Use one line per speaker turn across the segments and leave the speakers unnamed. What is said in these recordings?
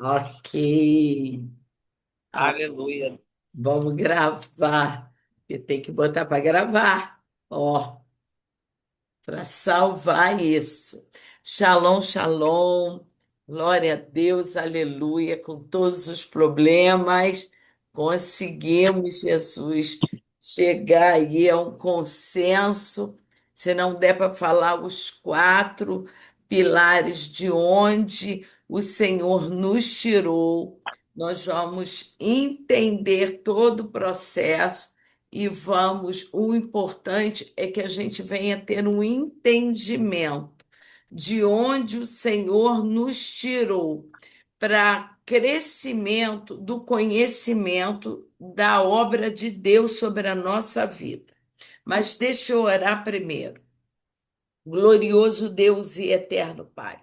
Ok, ah,
Aleluia.
vamos gravar. E tem que botar para gravar, ó, para salvar isso. Shalom, shalom, glória a Deus, aleluia. Com todos os problemas, conseguimos, Jesus, chegar aí a um consenso. Se não der para falar os quatro pilares de onde o Senhor nos tirou, nós vamos entender todo o processo e vamos. O importante é que a gente venha ter um entendimento de onde o Senhor nos tirou para crescimento do conhecimento da obra de Deus sobre a nossa vida. Mas deixa eu orar primeiro. Glorioso Deus e eterno Pai.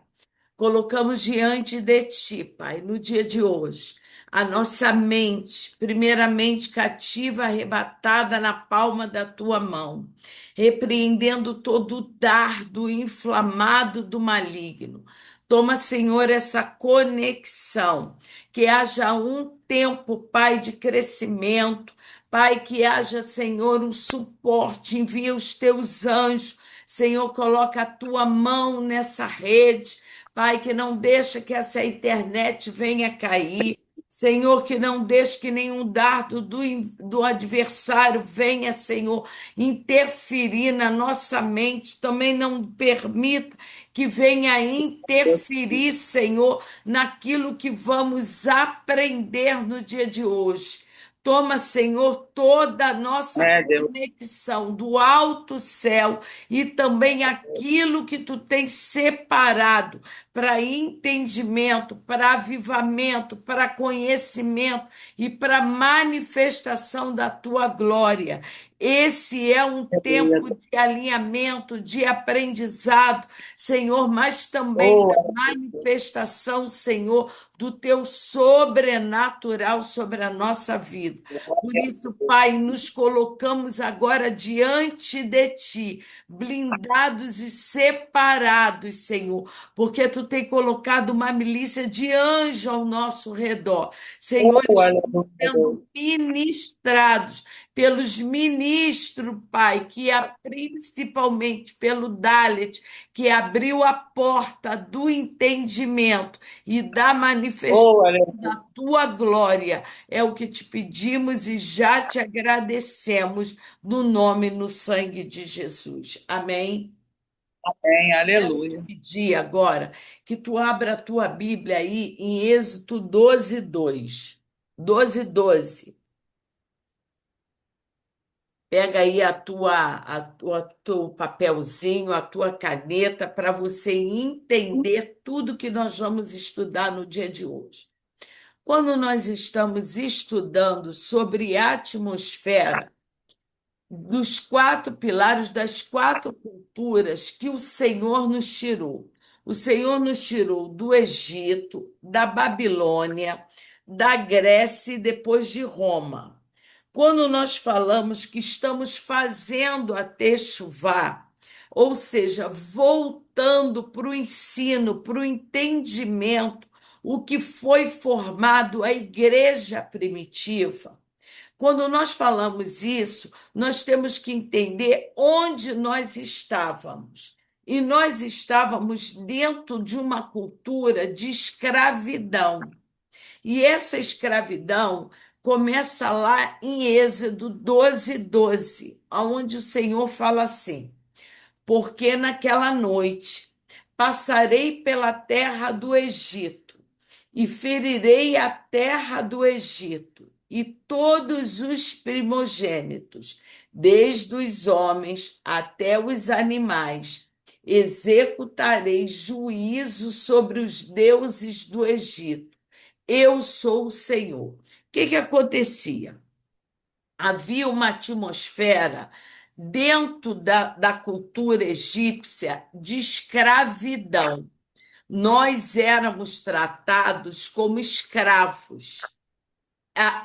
Colocamos diante de Ti, Pai, no dia de hoje, a nossa mente, primeiramente cativa, arrebatada na palma da Tua mão, repreendendo todo o dardo inflamado do maligno. Toma, Senhor, essa conexão, que haja um tempo, Pai, de crescimento, Pai, que haja, Senhor, um suporte, envia os Teus anjos, Senhor, coloca a Tua mão nessa rede, Pai, que não deixa que essa internet venha cair. Senhor, que não deixe que nenhum dardo do adversário venha, Senhor, interferir na nossa mente. Também não permita que venha interferir, Senhor, naquilo que vamos aprender no dia de hoje. Toma, Senhor, toda a nossa
É, Deus.
conexão do alto céu e também aquilo que tu tens separado para entendimento, para avivamento, para conhecimento e para manifestação da tua glória. Esse é um tempo
Aleluia.
de alinhamento, de aprendizado, Senhor, mas também
Oh,
da manifestação, Senhor, do teu sobrenatural sobre a nossa vida. Por
glória
isso, Pai, nos colocamos agora diante de Ti, blindados e separados, Senhor, porque Tu tem colocado uma milícia de anjos ao nosso redor. Senhor,
oh,
estamos
aleluia, Deus.
sendo ministrados pelos ministros, Pai, principalmente pelo Dalet, que abriu a porta do entendimento e da manifestação
Oh, aleluia.
da tua glória. É o que te pedimos e já te agradecemos no nome e no sangue de Jesus. Amém.
Amém,
Quero te
aleluia.
pedir agora que tu abra a tua Bíblia aí em Êxodo 12, 2. 12, 12. Pega aí teu papelzinho, a tua caneta, para você entender tudo que nós vamos estudar no dia de hoje. Quando nós estamos estudando sobre a atmosfera, dos quatro pilares das quatro culturas que o Senhor nos tirou. O Senhor nos tirou do Egito, da Babilônia, da Grécia e depois de Roma. Quando nós falamos que estamos fazendo a Techuvá, ou seja, voltando para o ensino, para o entendimento, o que foi formado a igreja primitiva. Quando nós falamos isso, nós temos que entender onde nós estávamos. E nós estávamos dentro de uma cultura de escravidão. E essa escravidão começa lá em Êxodo 12, 12, onde o Senhor fala assim: porque naquela noite passarei pela terra do Egito e ferirei a terra do Egito e todos os primogênitos, desde os homens até os animais. Executarei juízo sobre os deuses do Egito. Eu sou o Senhor. O que que acontecia? Havia uma atmosfera dentro da cultura egípcia de escravidão. Nós éramos tratados como escravos.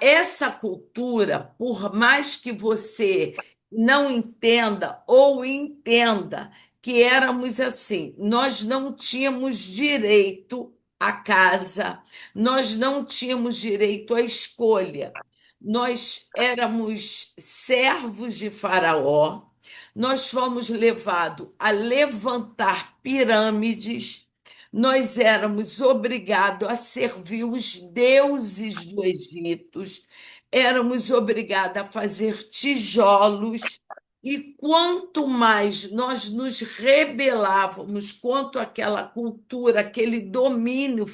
Essa cultura, por mais que você não entenda ou entenda que éramos assim, nós não tínhamos direito a casa, nós não tínhamos direito à escolha. Nós éramos servos de Faraó, nós fomos levados a levantar pirâmides, nós éramos obrigados a servir os deuses do Egito, éramos obrigados a fazer tijolos, e quanto mais nós nos rebelávamos contra aquela cultura, aquele domínio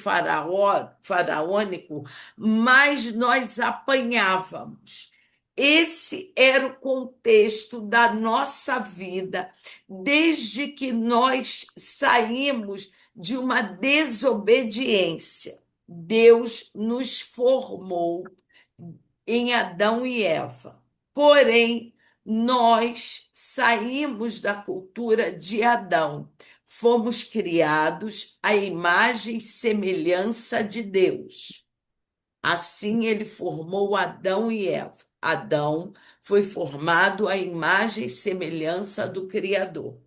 faraônico, mais nós apanhávamos. Esse era o contexto da nossa vida, desde que nós saímos de uma desobediência. Deus nos formou em Adão e Eva. Porém, nós saímos da cultura de Adão. Fomos criados à imagem e semelhança de Deus. Assim, ele formou Adão e Eva. Adão foi formado à imagem e semelhança do Criador.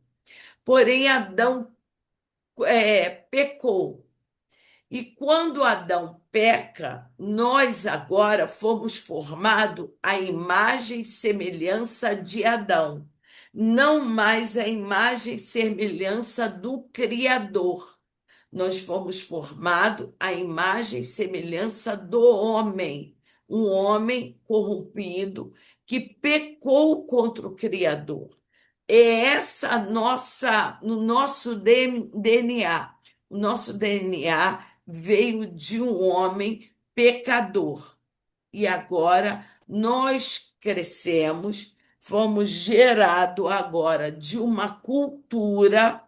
Porém, Adão pecou. E quando Adão peca, nós agora fomos formados à imagem e semelhança de Adão, não mais à imagem e semelhança do Criador. Nós fomos formados à imagem e semelhança do homem, um homem corrompido que pecou contra o Criador. É essa nossa, no nosso DNA. O nosso DNA veio de um homem pecador. E agora nós crescemos, fomos gerados agora de uma cultura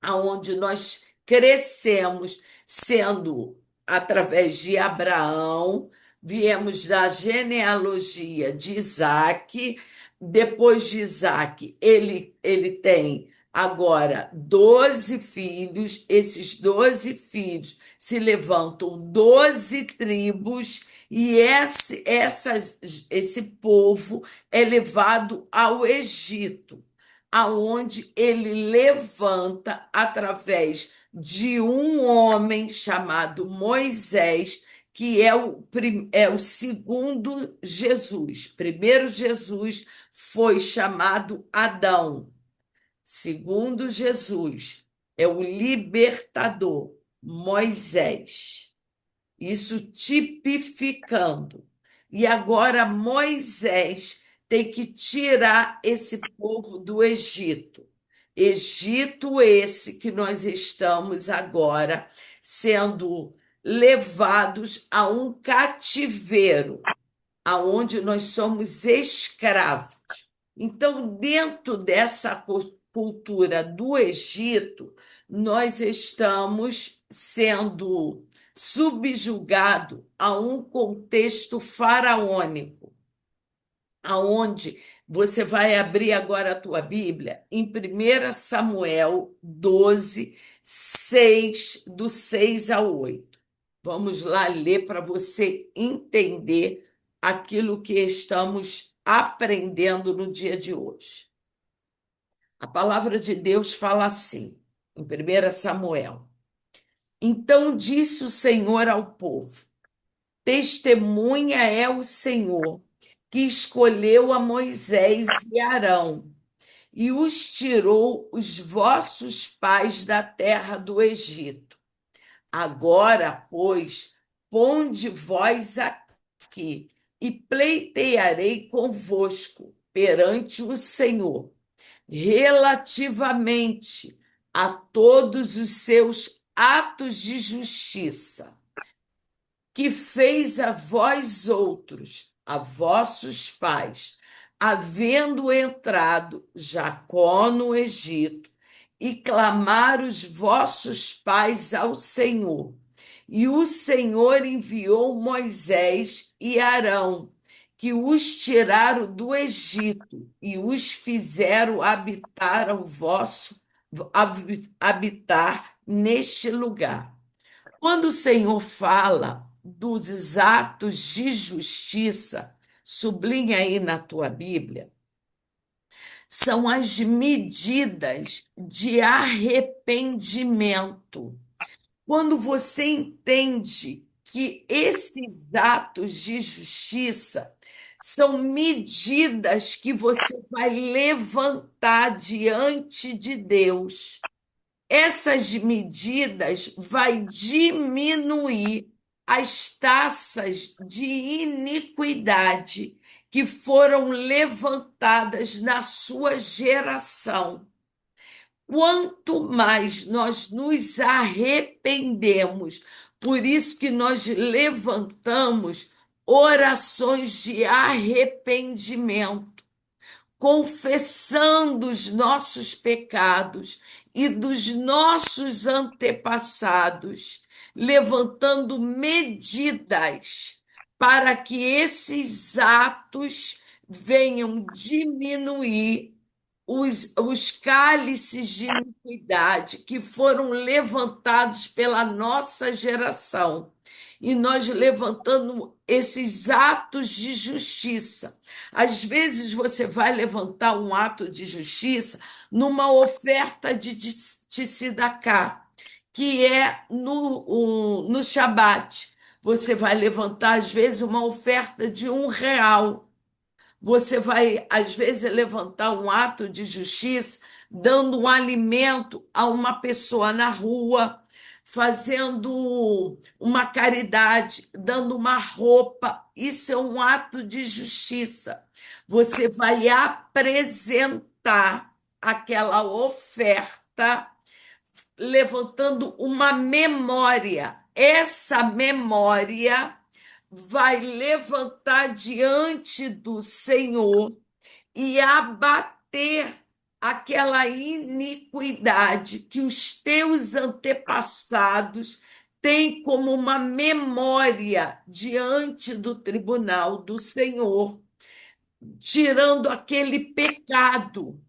aonde nós crescemos sendo através de Abraão, viemos da genealogia de Isaac, depois de Isaac, ele tem agora 12 filhos, esses 12 filhos se levantam 12 tribos, e esse povo é levado ao Egito, aonde ele levanta através de um homem chamado Moisés, que é o segundo Jesus. Primeiro Jesus foi chamado Adão. Segundo Jesus é o libertador, Moisés. Isso tipificando. E agora Moisés tem que tirar esse povo do Egito. Egito esse que nós estamos agora sendo levados a um cativeiro, aonde nós somos escravos. Então, dentro dessa cultura do Egito, nós estamos sendo subjugados a um contexto faraônico, aonde você vai abrir agora a tua Bíblia em 1 Samuel 12, 6, do 6 ao 8. Vamos lá ler para você entender aquilo que estamos aprendendo no dia de hoje. A palavra de Deus fala assim, em 1 Samuel. Então disse o Senhor ao povo: Testemunha é o Senhor, que escolheu a Moisés e Arão, e os tirou os vossos pais da terra do Egito. Agora, pois, ponde vós aqui, e pleitearei convosco perante o Senhor, relativamente a todos os seus atos de justiça, que fez a vós outros, a vossos pais, havendo entrado Jacó no Egito, e clamar os vossos pais ao Senhor. E o Senhor enviou Moisés e Arão, que os tiraram do Egito e os fizeram habitar neste lugar. Quando o Senhor fala dos atos de justiça, sublinha aí na tua Bíblia, são as medidas de arrependimento. Quando você entende que esses atos de justiça são medidas que você vai levantar diante de Deus, essas medidas vai diminuir as taxas de iniquidade que foram levantadas na sua geração. Quanto mais nós nos arrependemos, por isso que nós levantamos orações de arrependimento, confessando os nossos pecados e dos nossos antepassados, levantando medidas para que esses atos venham diminuir os cálices de iniquidade que foram levantados pela nossa geração. E nós levantando esses atos de justiça. Às vezes você vai levantar um ato de justiça numa oferta de tzedakah, que é no Shabat. Você vai levantar, às vezes, uma oferta de R$ 1. Você vai, às vezes, levantar um ato de justiça, dando um alimento a uma pessoa na rua, fazendo uma caridade, dando uma roupa. Isso é um ato de justiça. Você vai apresentar aquela oferta, levantando uma memória. Essa memória vai levantar diante do Senhor e abater aquela iniquidade que os teus antepassados têm como uma memória diante do tribunal do Senhor, tirando aquele pecado,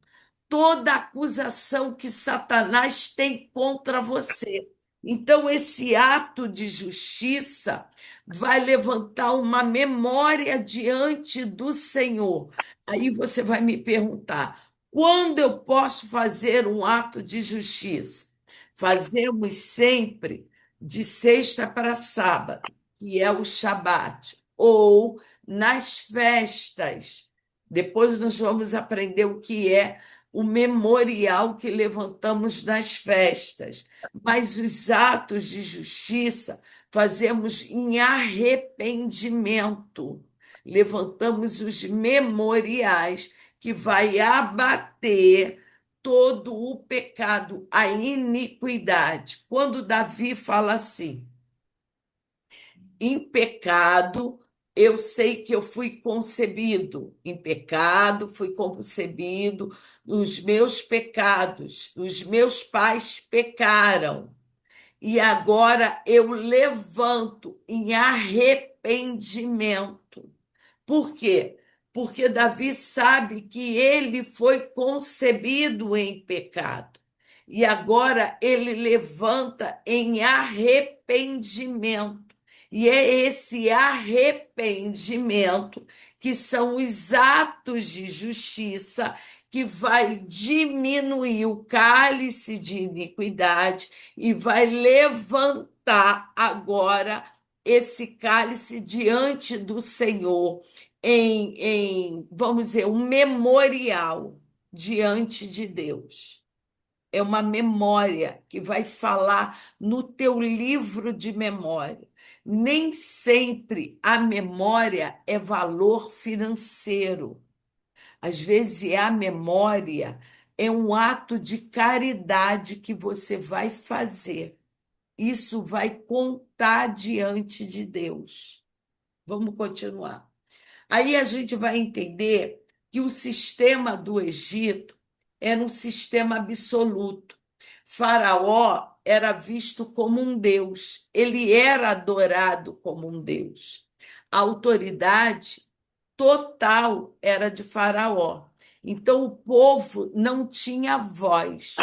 toda acusação que Satanás tem contra você. Então, esse ato de justiça vai levantar uma memória diante do Senhor. Aí você vai me perguntar: quando eu posso fazer um ato de justiça? Fazemos sempre de sexta para sábado, que é o Shabat, ou nas festas. Depois nós vamos aprender o que é o memorial que levantamos nas festas, mas os atos de justiça fazemos em arrependimento. Levantamos os memoriais que vai abater todo o pecado, a iniquidade. Quando Davi fala assim, em pecado, eu sei que eu fui concebido. Em pecado, fui concebido. Os meus pecados, os meus pais pecaram. E agora eu levanto em arrependimento. Por quê? Porque Davi sabe que ele foi concebido em pecado. E agora ele levanta em arrependimento. E é esse arrependimento que são os atos de justiça que vai diminuir o cálice de iniquidade e vai levantar agora esse cálice diante do Senhor vamos dizer, um memorial diante de Deus. É uma memória que vai falar no teu livro de memória. Nem sempre a memória é valor financeiro. Às vezes a memória é um ato de caridade que você vai fazer. Isso vai contar diante de Deus. Vamos continuar. Aí a gente vai entender que o sistema do Egito era um sistema absoluto. Faraó era visto como um deus, ele era adorado como um deus. A autoridade total era de Faraó. Então o povo não tinha voz.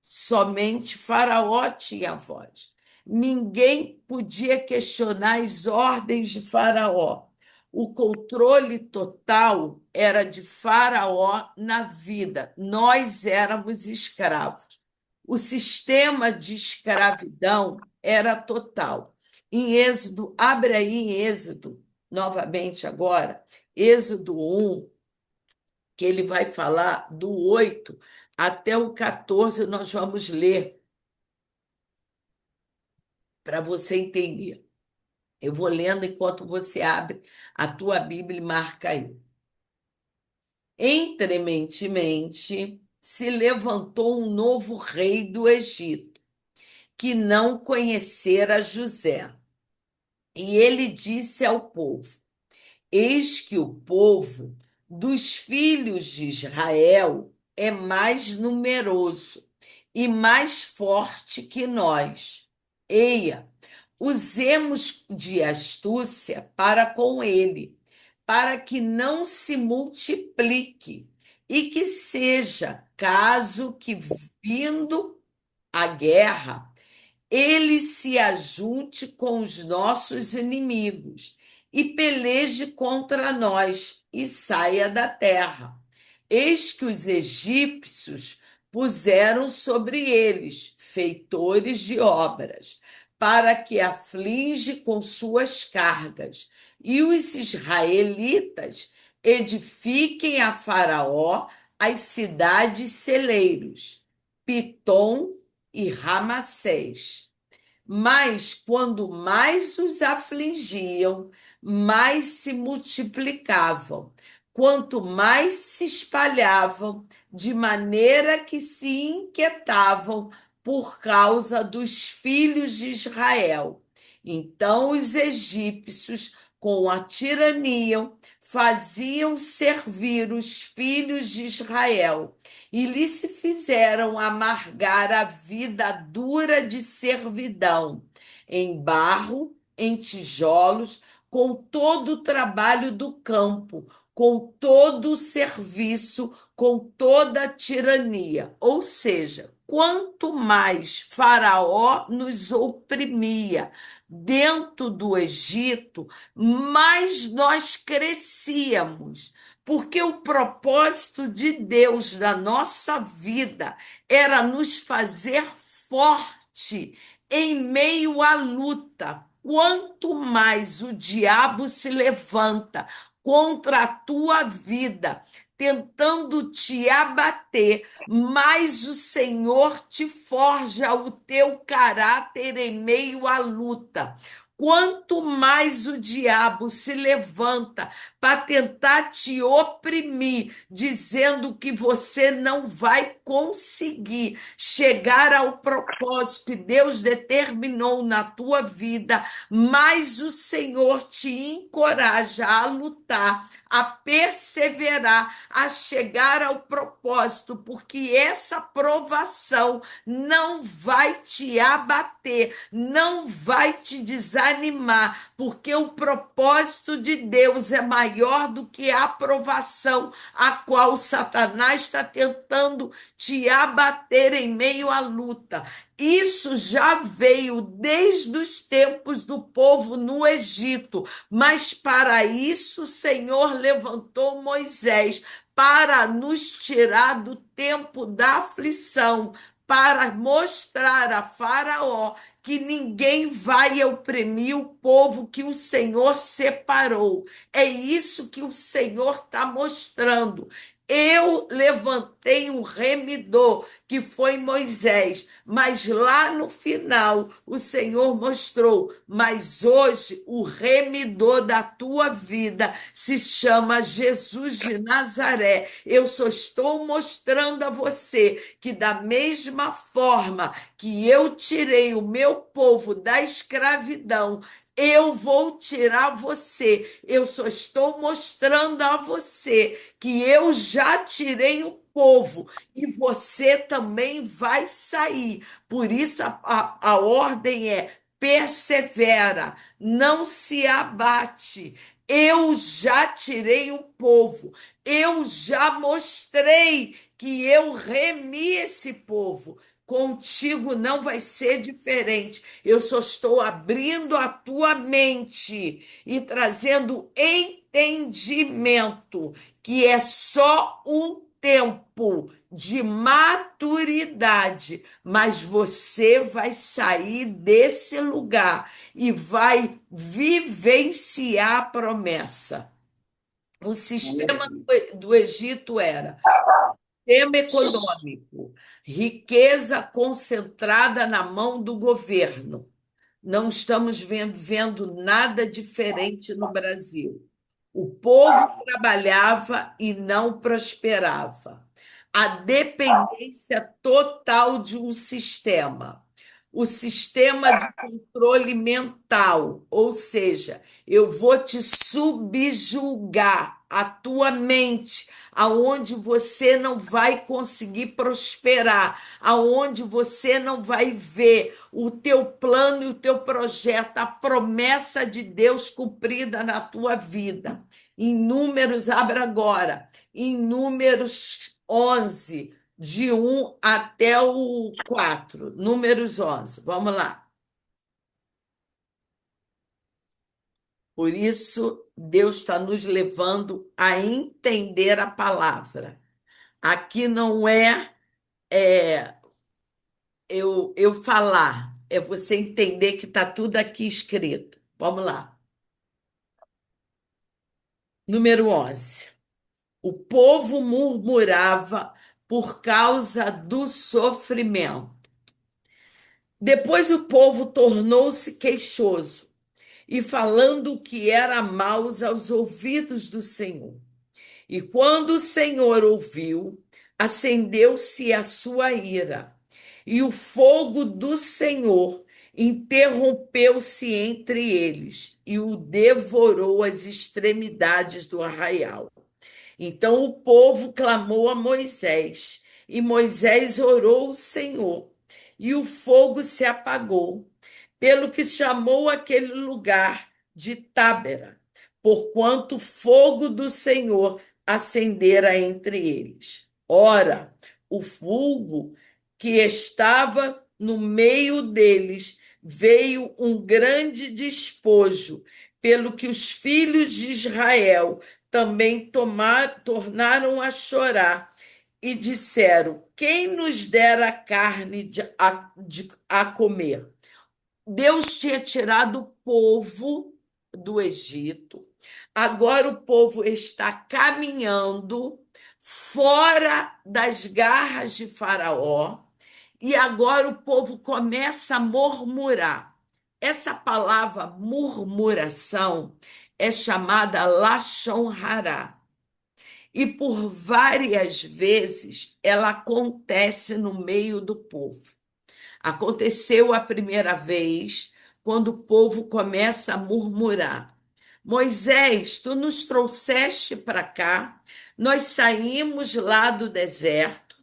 Somente Faraó tinha voz. Ninguém podia questionar as ordens de Faraó. O controle total era de Faraó na vida. Nós éramos escravos. O sistema de escravidão era total. Em Êxodo, abre aí em Êxodo, novamente agora, Êxodo 1, que ele vai falar do 8 até o 14, nós vamos ler para você entender. Eu vou lendo enquanto você abre a tua Bíblia e marca aí. Entrementemente se levantou um novo rei do Egito, que não conhecera José. E ele disse ao povo: Eis que o povo dos filhos de Israel é mais numeroso e mais forte que nós. Eia, usemos de astúcia para com ele, para que não se multiplique e que seja, caso que vindo a guerra, ele se ajunte com os nossos inimigos e peleje contra nós e saia da terra. Eis que os egípcios puseram sobre eles feitores de obras, para que aflige com suas cargas, e os israelitas edifiquem a Faraó as cidades celeiros, Pitom e Ramassés. Mas quando mais os afligiam, mais se multiplicavam, quanto mais se espalhavam, de maneira que se inquietavam por causa dos filhos de Israel. Então os egípcios, com a tirania, faziam servir os filhos de Israel e lhe se fizeram amargar a vida dura de servidão, em barro, em tijolos, com todo o trabalho do campo, com todo o serviço, com toda a tirania. Ou seja, quanto mais Faraó nos oprimia dentro do Egito, mais nós crescíamos, porque o propósito de Deus na nossa vida era nos fazer forte em meio à luta. Quanto mais o diabo se levanta contra a tua vida, tentando te abater, mais o Senhor te forja o teu caráter em meio à luta. Quanto mais o diabo se levanta para tentar te oprimir, dizendo que você não vai conseguir chegar ao propósito que Deus determinou na tua vida, mais o Senhor te encoraja a lutar, a perseverar, a chegar ao propósito, porque essa provação não vai te abater, não vai te desanimar, porque o propósito de Deus é maior do que a aprovação a qual Satanás está tentando te abater em meio à luta. Isso já veio desde os tempos do povo no Egito, mas para isso o Senhor levantou Moisés para nos tirar do tempo da aflição, para mostrar a Faraó que ninguém vai oprimir o povo que o Senhor separou. É isso que o Senhor está mostrando. Eu levantei um remidor, que foi Moisés, mas lá no final o Senhor mostrou, mas hoje o remidor da tua vida se chama Jesus de Nazaré. Eu só estou mostrando a você que da mesma forma que eu tirei o meu povo da escravidão, eu vou tirar você. Eu só estou mostrando a você que eu já tirei o povo e você também vai sair. Por isso a ordem é: persevera, não se abate. Eu já tirei o povo, eu já mostrei que eu remi esse povo. Contigo não vai ser diferente. Eu só estou abrindo a tua mente e trazendo entendimento, que é só um tempo de maturidade, mas você vai sair desse lugar e vai vivenciar a promessa. O sistema do Egito era sistema econômico, riqueza concentrada na mão do governo. Não estamos vendo nada diferente no Brasil. O povo trabalhava e não prosperava. A dependência total de um sistema. O sistema de controle mental, ou seja, eu vou te subjugar a tua mente, aonde você não vai conseguir prosperar, aonde você não vai ver o teu plano e o teu projeto, a promessa de Deus cumprida na tua vida. Em Números, abra agora, em Números 11, de 1 até o 4. Números 11, vamos lá. Por isso, Deus está nos levando a entender a palavra. Aqui não é eu falar, é você entender que está tudo aqui escrito. Vamos lá. Número 11. O povo murmurava por causa do sofrimento. Depois o povo tornou-se queixoso e falando o que era maus aos ouvidos do Senhor. E quando o Senhor ouviu, acendeu-se a sua ira, e o fogo do Senhor interrompeu-se entre eles e o devorou às extremidades do arraial. Então o povo clamou a Moisés, e Moisés orou ao Senhor, e o fogo se apagou, pelo que chamou aquele lugar de Tábera, porquanto o fogo do Senhor acendera entre eles. Ora, o fogo que estava no meio deles veio um grande despojo, pelo que os filhos de Israel também tornaram a chorar e disseram: quem nos dera carne a comer? Deus tinha tirado o povo do Egito, agora o povo está caminhando fora das garras de Faraó, e agora o povo começa a murmurar. Essa palavra murmuração é chamada Lashon Hará. E por várias vezes ela acontece no meio do povo. Aconteceu a primeira vez quando o povo começa a murmurar. Moisés, tu nos trouxeste para cá, nós saímos lá do deserto,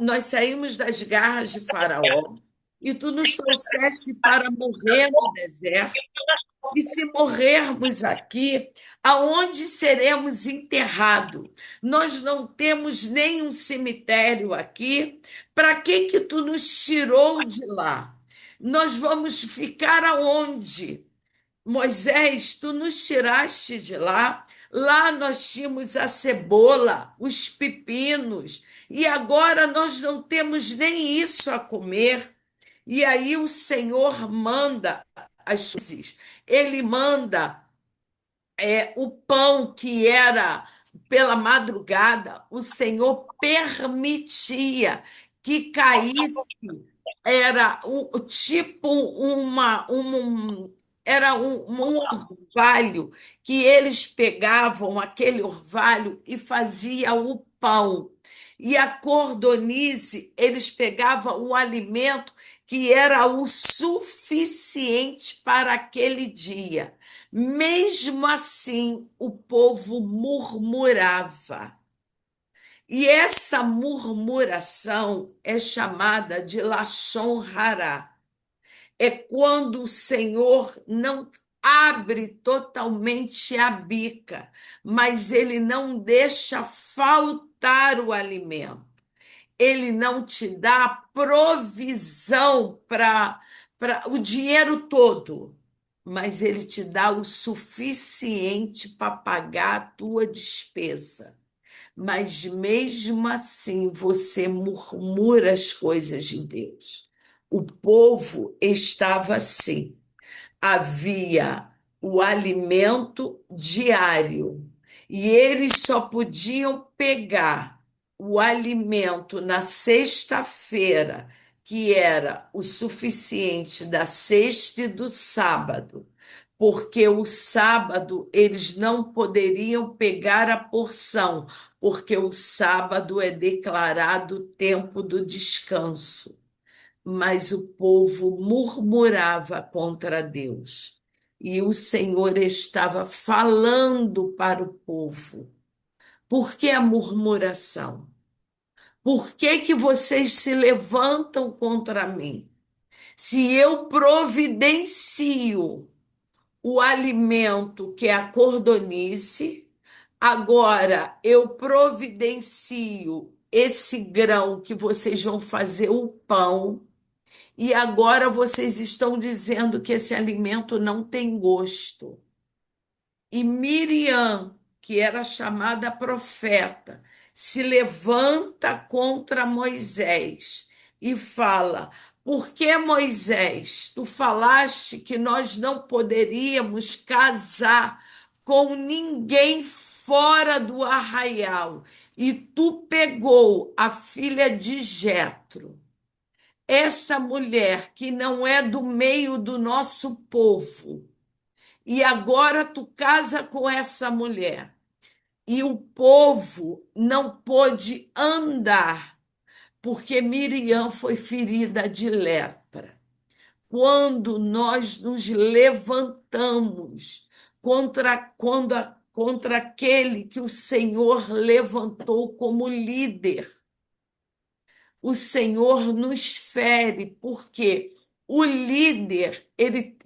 nós saímos das garras de Faraó, e tu nos trouxeste para morrer no deserto. E se morrermos aqui, aonde seremos enterrados? Nós não temos nenhum cemitério aqui. Para que que tu nos tirou de lá? Nós vamos ficar aonde? Moisés, tu nos tiraste de lá. Lá nós tínhamos a cebola, os pepinos, e agora nós não temos nem isso a comer. E aí o Senhor manda as coisas, ele manda o pão que era pela madrugada, o Senhor permitia que caísse, era tipo era um orvalho que eles pegavam aquele orvalho e fazia o pão. E a cordonize, eles pegavam o alimento que era o suficiente para aquele dia. Mesmo assim, o povo murmurava. E essa murmuração é chamada de Lashon Hará. É quando o Senhor não abre totalmente a bica, mas ele não deixa faltar o alimento. Ele não te dá provisão para o dinheiro todo, mas ele te dá o suficiente para pagar a tua despesa. mas mesmo assim você murmura as coisas de Deus. O povo estava assim. Havia o alimento diário e eles só podiam pegar o alimento na sexta-feira, que era o suficiente da sexta e do sábado, porque o sábado eles não poderiam pegar a porção, porque o sábado é declarado tempo do descanso. Mas o povo murmurava contra Deus. E o Senhor estava falando para o povo. Por que a murmuração? Por que que vocês se levantam contra mim? Se eu providencio o alimento que é a cordonice, agora eu providencio esse grão que vocês vão fazer o pão. E agora vocês estão dizendo que esse alimento não tem gosto. E Miriam, que era chamada profeta, se levanta contra Moisés e fala: Por que, Moisés, tu falaste que nós não poderíamos casar com ninguém fora do arraial, e tu pegou a filha de Jetro, essa mulher que não é do meio do nosso povo, e agora tu casa com essa mulher, e o povo não pôde andar, porque Miriam foi ferida de lepra. Quando nós nos levantamos contra aquele que o Senhor levantou como líder, o Senhor nos fere, porque o líder, ele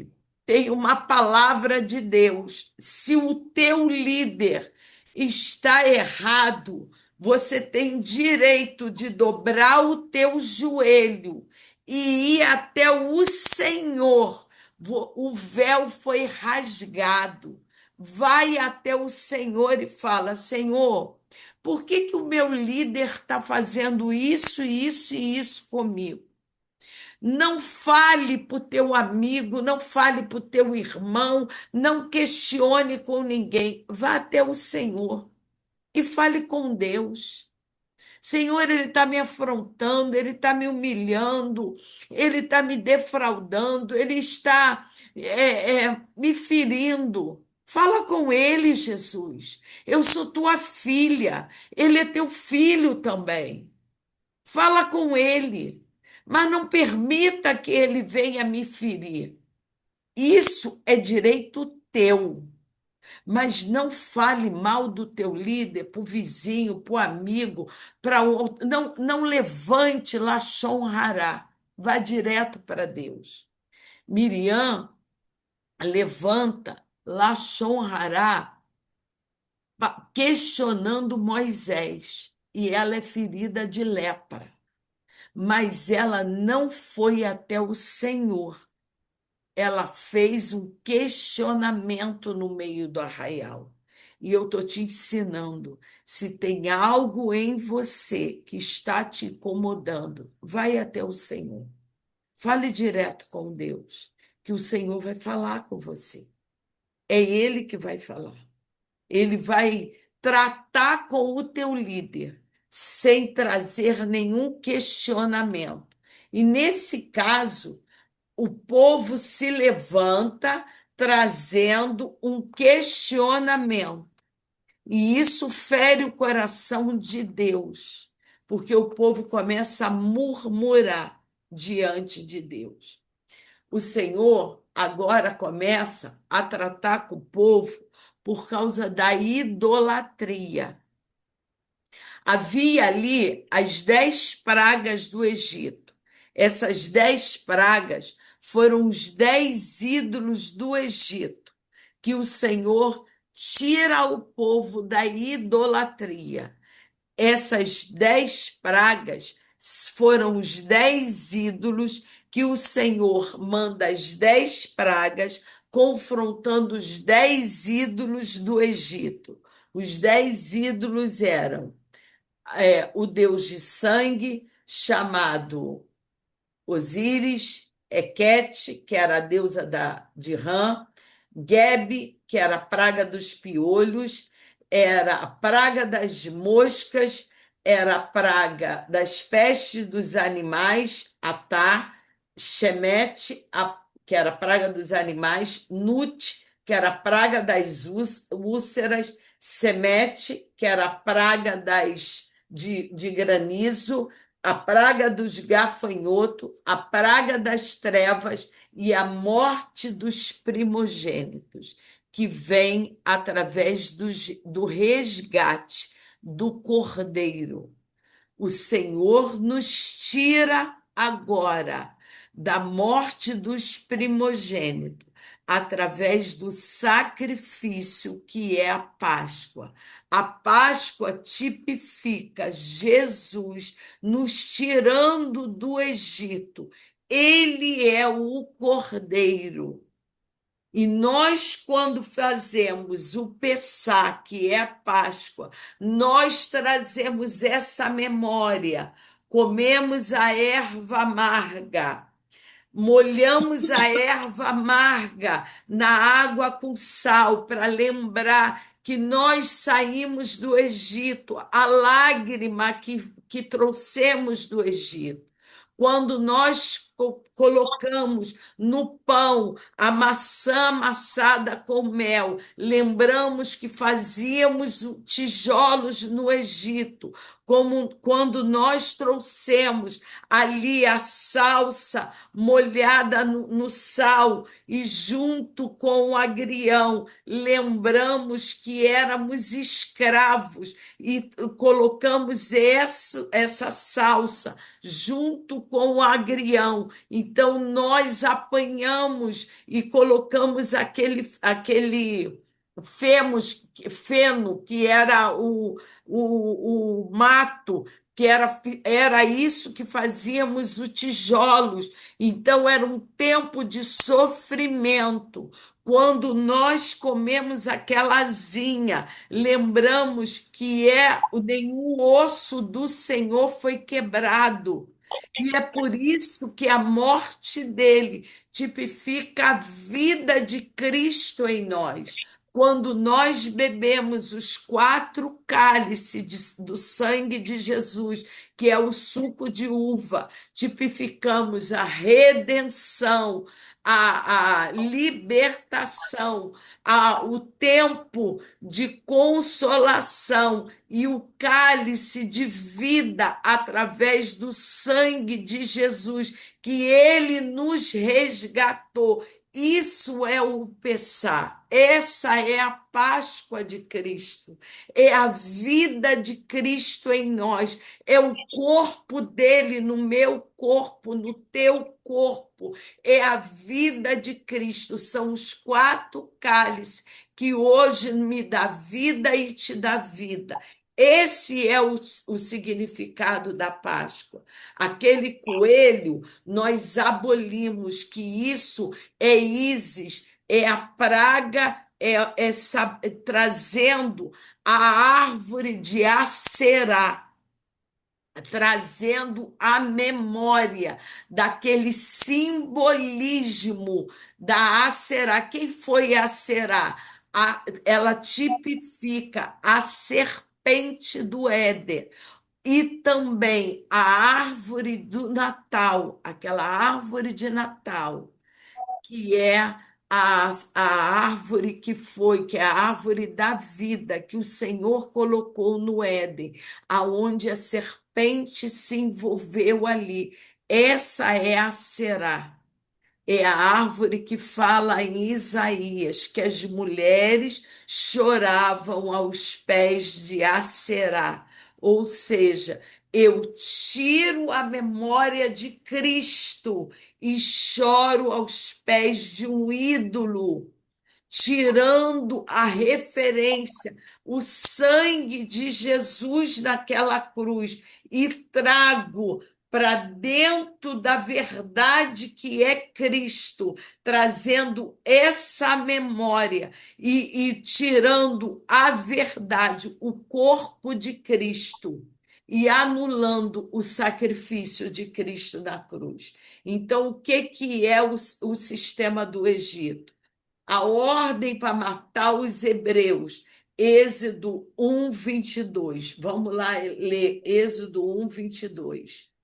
tem uma palavra de Deus. Se o teu líder está errado, você tem direito de dobrar o teu joelho e ir até o Senhor. O véu foi rasgado. Vai até o Senhor e fala: Senhor, por que que o meu líder está fazendo isso, isso e isso comigo? Não fale para o teu amigo, não fale para o teu irmão, não questione com ninguém. Vá até o Senhor e fale com Deus. Senhor, ele está me afrontando, ele está me humilhando, ele está me defraudando, ele está me ferindo. Fala com ele, Jesus. Eu sou tua filha, ele é teu filho também. Fala com ele, mas não permita que ele venha me ferir. Isso é direito teu. Mas não fale mal do teu líder para o vizinho, para o amigo, não levante Lachon Hará, vá direto para Deus. Miriam levanta Lachon Hará questionando Moisés, e ela é ferida de lepra, mas ela não foi até o Senhor. Ela fez um questionamento no meio do arraial. E eu estou te ensinando, se tem algo em você que está te incomodando, vai até o Senhor. Fale direto com Deus, que o Senhor vai falar com você. É Ele que vai falar. Ele vai tratar com o teu líder, sem trazer nenhum questionamento. E nesse caso, o povo se levanta trazendo um questionamento. E isso fere o coração de Deus, porque o povo começa a murmurar diante de Deus. O Senhor agora começa a tratar com o povo por causa da idolatria. Havia ali as 10 pragas do Egito. Essas 10 pragas foram os 10 ídolos do Egito, que o Senhor tira o povo da idolatria. Essas 10 pragas foram os 10 ídolos que o Senhor manda as 10 pragas, confrontando os 10 ídolos do Egito. Os 10 ídolos eram o deus de sangue, chamado Osíris, Equete, que era a deusa de Rã, Gebe, que era a praga dos piolhos, era a praga das moscas, era a praga das pestes dos animais, Atá, Shemete, que era a praga dos animais, Nut, que era a praga das úlceras, Semete, que era a praga de granizo, a praga dos gafanhotos, a praga das trevas e a morte dos primogênitos, que vem através do resgate do Cordeiro. O Senhor nos tira agora da morte dos primogênitos, através do sacrifício que é a Páscoa. A Páscoa tipifica Jesus nos tirando do Egito. Ele é o Cordeiro. E nós, quando fazemos o Pessá, que é a Páscoa, nós trazemos essa memória. Comemos a erva amarga, molhamos a erva amarga na água com sal para lembrar que nós saímos do Egito, a lágrima que trouxemos do Egito. Quando nós colocamos no pão a maçã amassada com mel, lembramos que fazíamos tijolos no Egito, como quando nós trouxemos ali a salsa molhada no sal e junto com o agrião, lembramos que éramos escravos e colocamos essa salsa junto com o agrião. Então, nós apanhamos e colocamos aquele feno, que era o mato, que era isso que fazíamos os tijolos. Então, era um tempo de sofrimento. Quando nós comemos aquela asinha, lembramos que nenhum osso do Senhor foi quebrado. E é por isso que a morte dele tipifica a vida de Cristo em nós. Quando nós bebemos os 4 cálices do sangue de Jesus, que é o suco de uva, tipificamos a redenção, a libertação, o tempo de consolação e o cálice de vida através do sangue de Jesus, que ele nos resgatou. Isso é o Pessá, essa é a Páscoa de Cristo, é a vida de Cristo em nós, é o corpo dele no meu corpo, no teu corpo, é a vida de Cristo, são os 4 cálices que hoje me dá vida e te dá vida. Esse é o significado da Páscoa. Aquele coelho, nós abolimos que isso é Ísis, é a praga, trazendo a árvore de Acerá, trazendo a memória daquele simbolismo da Acerá. Quem foi Acerá? Ela tipifica a serpente do Éden. E também a árvore do Natal, aquela árvore de Natal, que é a árvore que é a árvore da vida, que o Senhor colocou no Éden, aonde a serpente se envolveu ali. Essa é a Será. É a árvore que fala em Isaías, que as mulheres choravam aos pés de Acerá. Ou seja, eu tiro a memória de Cristo e choro aos pés de um ídolo, tirando a referência, o sangue de Jesus naquela cruz, e trago para dentro da verdade que é Cristo, trazendo essa memória e tirando a verdade, o corpo de Cristo, e anulando o sacrifício de Cristo na cruz. Então, o que, que é o sistema do Egito? A ordem para matar os hebreus. Êxodo 1, 22. Vamos lá ler Êxodo 1, 22.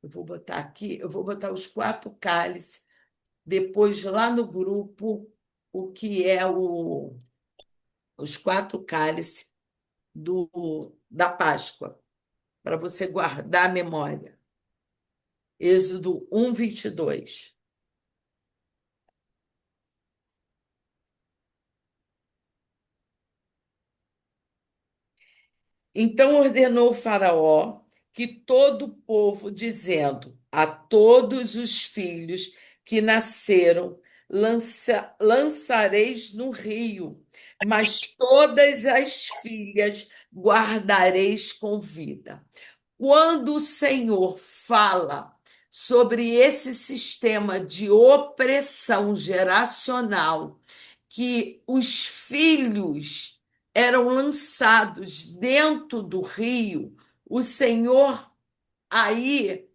Eu vou botar aqui, eu vou botar os quatro cálices, depois lá no grupo, o que é os quatro cálices da Páscoa, para você guardar a memória. Êxodo 1, 22. Então ordenou o Faraó que todo o povo, dizendo: a todos os filhos que nasceram, lançareis no rio, mas todas as filhas guardareis com vida. Quando o Senhor fala sobre esse sistema de opressão geracional, que os filhos eram lançados dentro do rio, o Senhor aí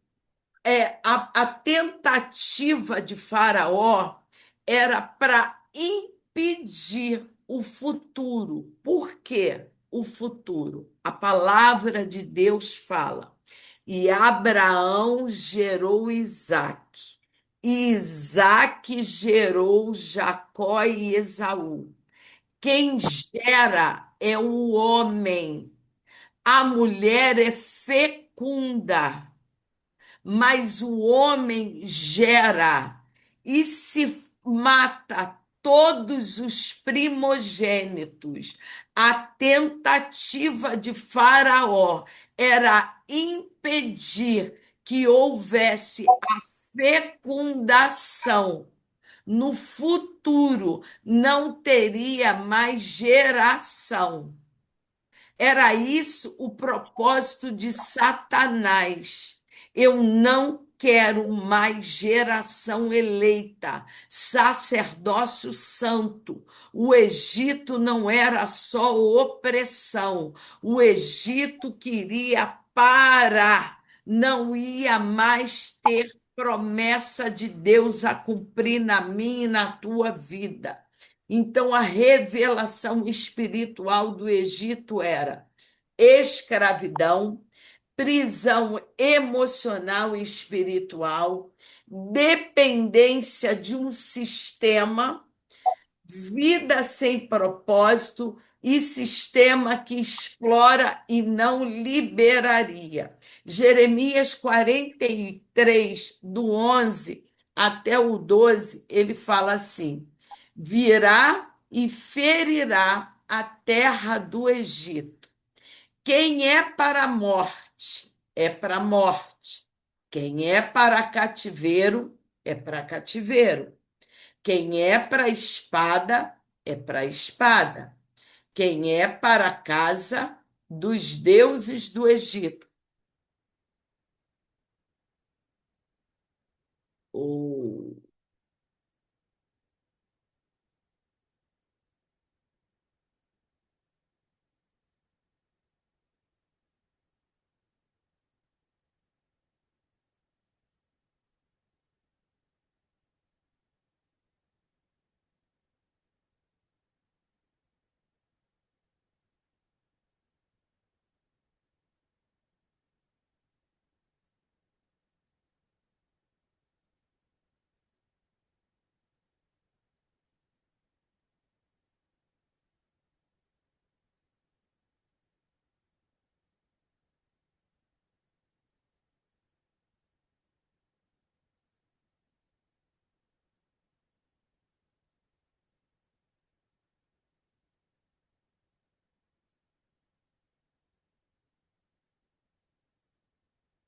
a tentativa de Faraó era para impedir o futuro. Por quê? O futuro. A palavra de Deus fala. E Abraão gerou Isaque. E Isaque gerou Jacó e Esaú. Quem gera é o homem. A mulher é fecunda, mas o homem gera e se mata todos os primogênitos. A tentativa de Faraó era impedir que houvesse a fecundação. No futuro não teria mais geração. Era isso o propósito de Satanás. Eu não quero mais geração eleita, sacerdócio santo. O Egito não era só opressão, o Egito queria parar, não ia mais ter promessa de Deus a cumprir na minha e na tua vida. Então, a revelação espiritual do Egito era escravidão, prisão emocional e espiritual, dependência de um sistema, vida sem propósito e sistema que explora e não liberaria. Jeremias 43, do 11 até o 12, ele fala assim: virá e ferirá a terra do Egito. Quem é para a morte, é para a morte. Quem é para cativeiro, é para cativeiro. Quem é para a espada, é para a espada. Quem é para a casa dos deuses do Egito.